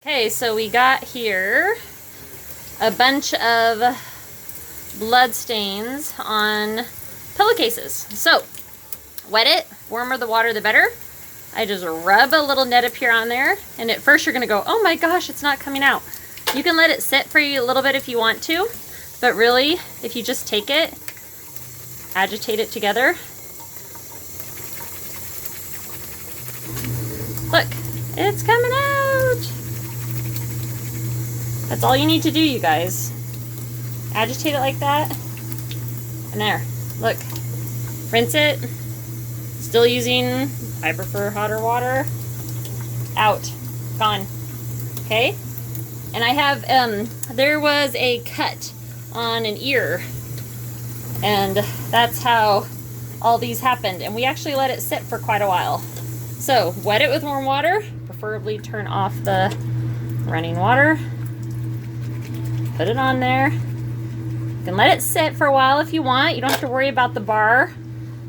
Okay, so we got here a bunch of blood stains on pillowcases. So, wet it, warmer the water the better. I just rub a little net up here on there, and at first you're gonna go, oh my gosh, it's not coming out. You can let it sit for a little bit if you want to, but really, if you just take it, agitate it together. Look, it's coming out. That's all you need to do, you guys. Agitate it like that. And there, look. Rinse it. Still using, I prefer hotter water. Out. Gone. Okay? And I have, there was a cut on an ear. And that's how all these happened. And we actually let it sit for quite a while. So, wet it with warm water. Preferably turn off the running water. Put it on there. You can let it sit for a while if you want. You don't have to worry about the bar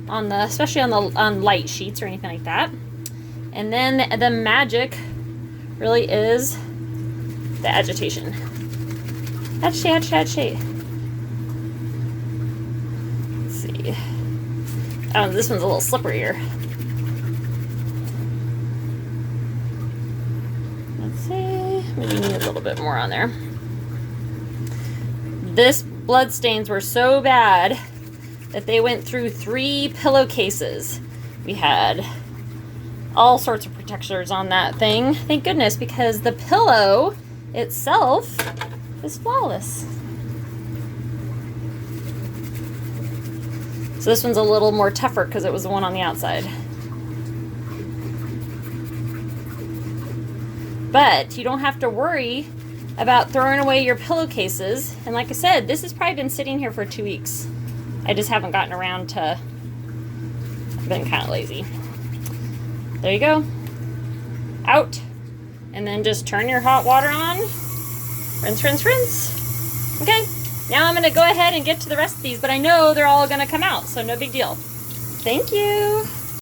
on the, especially on light sheets or anything like that. And then the magic really is the agitation. Agitate, agitate, agitate. Let's see. Oh, this one's a little slipperier. Let's see. Maybe need a little bit more on there. This blood stains were so bad that they went through 3 pillowcases. We had all sorts of protectors on that thing. Thank goodness, because the pillow itself is flawless. So this one's a little more tougher because it was the one on the outside. But you don't have to worry about throwing away your pillowcases. And like I said, this has probably been sitting here for 2 weeks. I just haven't gotten around to, I've been kind of lazy. There you go. Out. And then just turn your hot water on. Rinse, rinse, rinse. Okay, now I'm gonna go ahead and get to the rest of these, but I know they're all gonna come out, so no big deal. Thank you.